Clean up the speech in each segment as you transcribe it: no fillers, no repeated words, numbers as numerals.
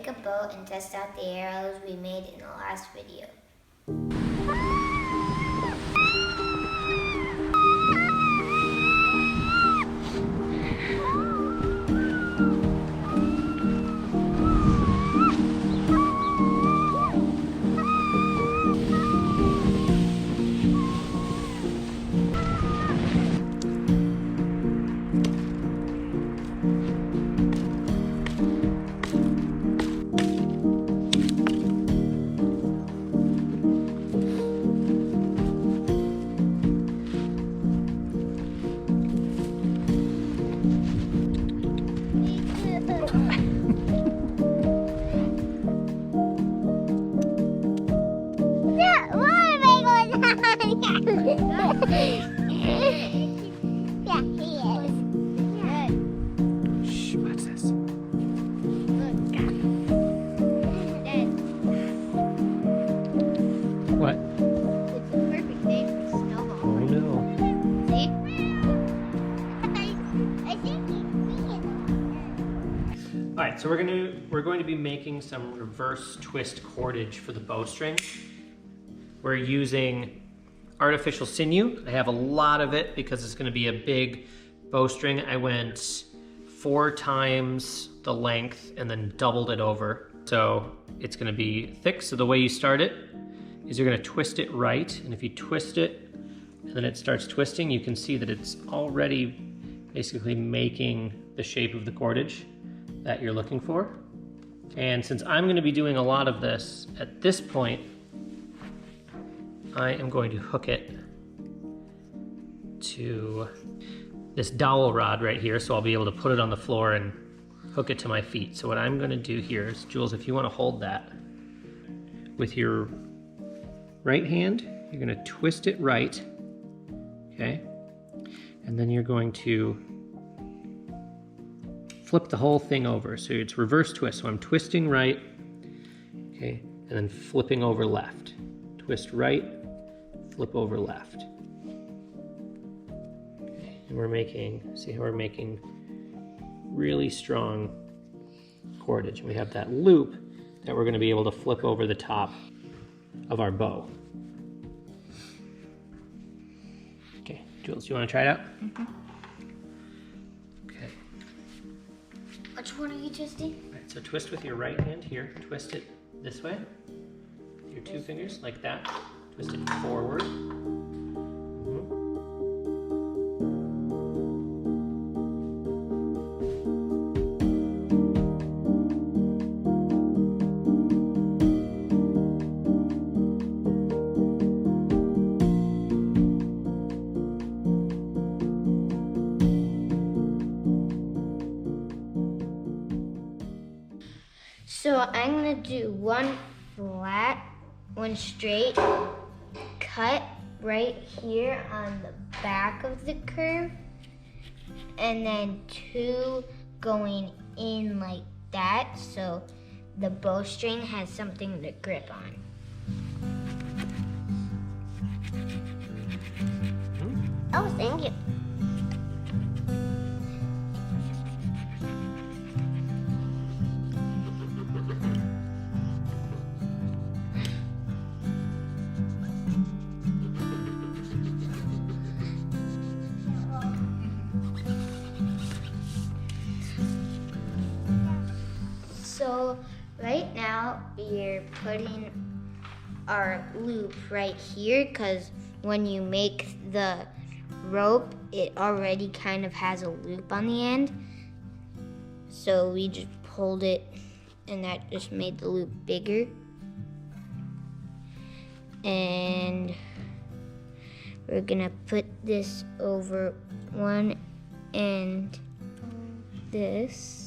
make a bow and test out the arrows we made in the last video. Yeah, he is. Shh, what's this? Look. Dad. What? It's a perfect day for a snowball. Oh no. See? I think he's seeing. Alright, so we're going to be making some reverse twist cordage for the bowstring. We're using artificial sinew. I have a lot of it because it's going to be a big bowstring. I went 4 times the length and then doubled it over. So it's going to be thick. So the way you start it is you're going to twist it right. And if you twist it and then it starts twisting, you can see that it's already basically making the shape of the cordage that you're looking for. And since I'm going to be doing a lot of this, at this point, I am going to hook it to this dowel rod right here, so I'll be able to put it on the floor and hook it to my feet. So what I'm going to do here is, Jules, if you want to hold that with your right hand, you're going to twist it right, okay? And then you're going to flip the whole thing over. So it's reverse twist. So I'm twisting right, okay, and then flipping over left. Twist right, flip over left. Okay, and we're making, see how we're making really strong cordage. We have that loop that we're going to be able to flip over the top of our bow. Okay, Jules, you want to try it out? Mm-hmm. Okay. Which one are you twisting? All right, so twist with your right hand here. Twist it this way. Your 2 fingers, like that. Twist it forward. So I'm gonna do one flat, one straight, cut right here on the back of the curve, and then 2 going in like that, so the bowstring has something to grip on. Oh, thank you. So right now we're putting our loop right here because when you make the rope, it already kind of has a loop on the end. So we just pulled it and that just made the loop bigger. And we're gonna put this over one end of this.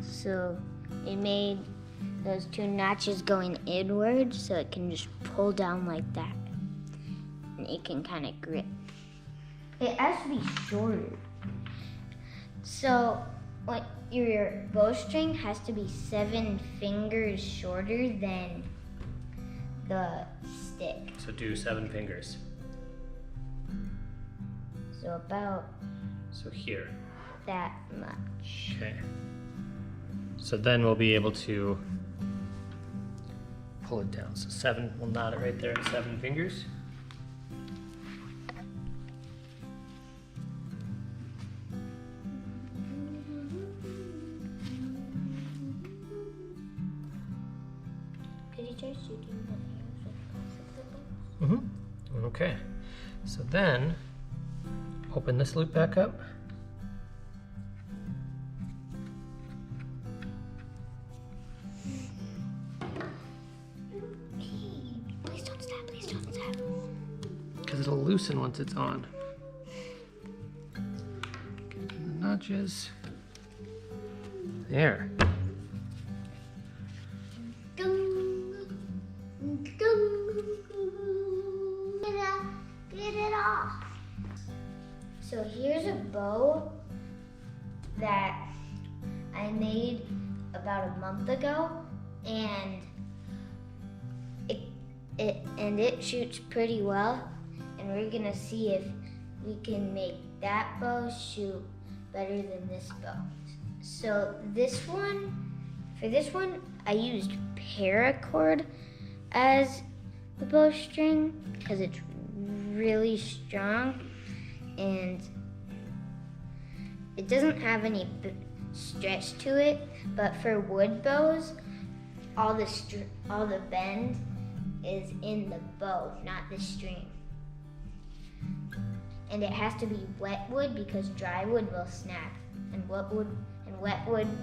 So it made those 2 notches going inward so it can just pull down like that. And it can kind of grip. It has to be shorter. So what your bowstring has to be 7 fingers shorter than the stick. So do 7 fingers. So about So here. that much. Okay. So then we'll be able to pull it down. So 7, we'll knot it right there at 7 fingers. Could you try shooting the arrows with both of the bows? Okay. So then, open this loop back up. Please don't stab, please don't stab. Because it'll loosen once it's on. Give it the nudges. There. Get it off. So here's a bow that I made about a month ago, and it shoots pretty well, and we're gonna see if we can make that bow shoot better than this bow. So for this one, I used paracord as the bowstring because it's really strong and it doesn't have any stretch to it. But for wood bows, all the bend is in the bow, not the string. And it has to be wet wood because dry wood will snap, and wet wood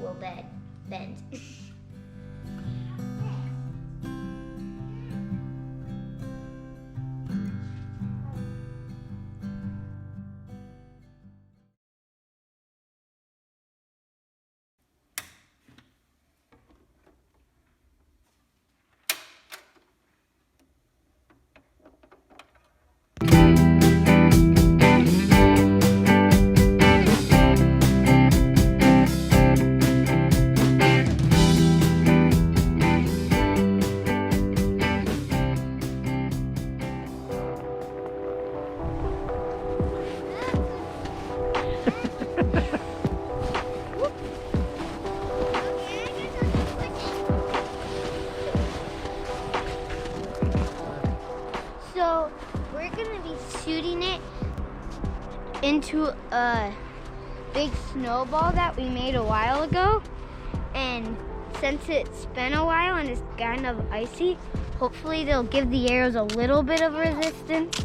will bend. So we're gonna be shooting it into a big snowball that we made a while ago, and since it's been a while and it's kind of icy, hopefully they'll give the arrows a little bit of resistance.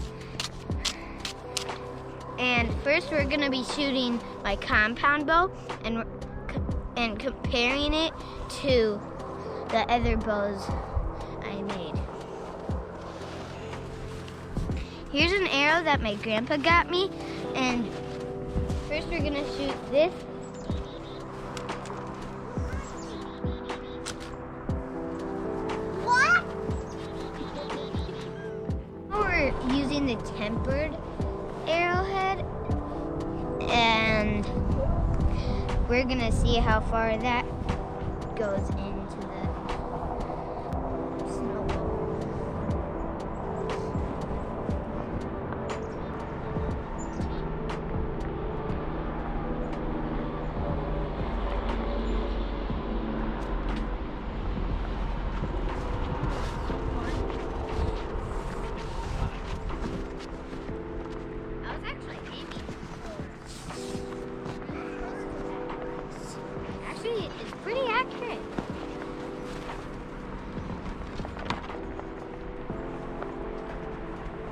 And first we're gonna be shooting my compound bow and comparing it to the other bows I made. Here's an arrow that my grandpa got me, and first we're gonna shoot this. What? We're using the tempered arrowhead, and we're gonna see how far that goes into the snowball. I was actually aiming for. Actually, it's pretty accurate.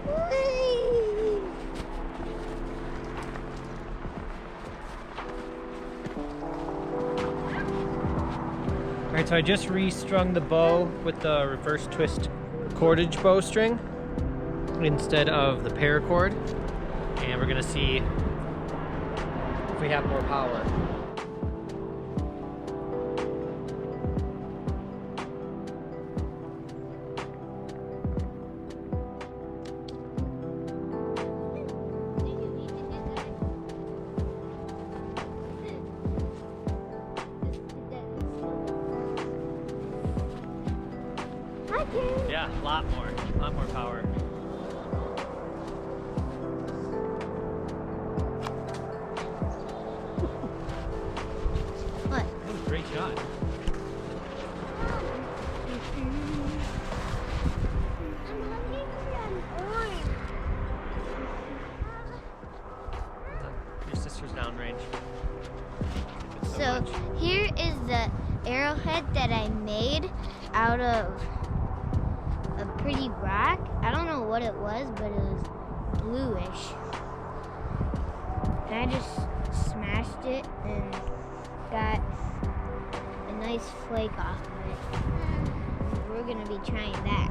Whee! All right, so I just restrung the bow with the reverse twist cordage bowstring instead of the paracord, and we're gonna see if we have more power. Yeah, a lot more power. What? That was a great shot. arrowhead that I made out of a pretty rock. I don't know what it was, but it was bluish. And I just smashed it and got a nice flake off of it. We're gonna be trying that.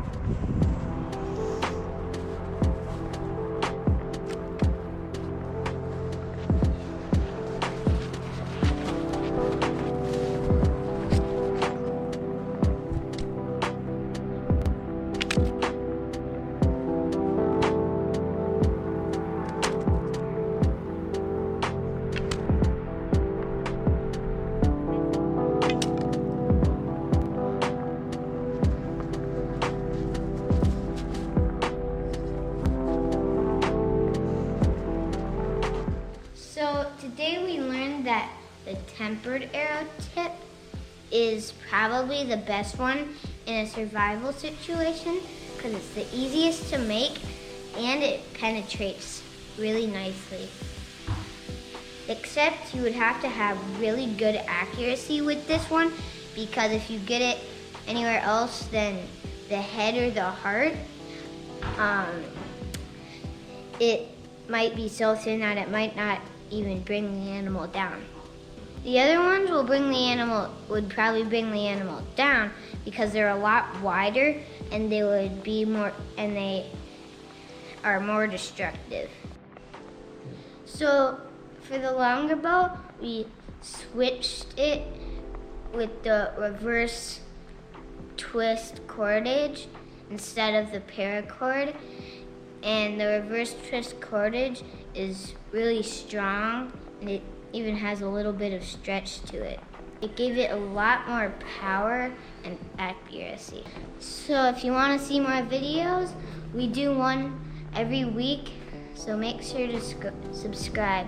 So today we learned that the tempered arrow tip is probably the best one in a survival situation because it's the easiest to make and it penetrates really nicely. Except you would have to have really good accuracy with this one because if you get it anywhere else than the head or the heart, it might be so thin that it might not even bring the animal down. The other ones would probably bring the animal down because they're a lot wider and they would be more, and they are more destructive. So for the longer bow, we switched it with the reverse twist cordage instead of the paracord. And the reverse twist cordage is really strong and it even has a little bit of stretch to it. It gave it a lot more power and accuracy. So if you want to see more videos, we do one every week, so make sure to subscribe.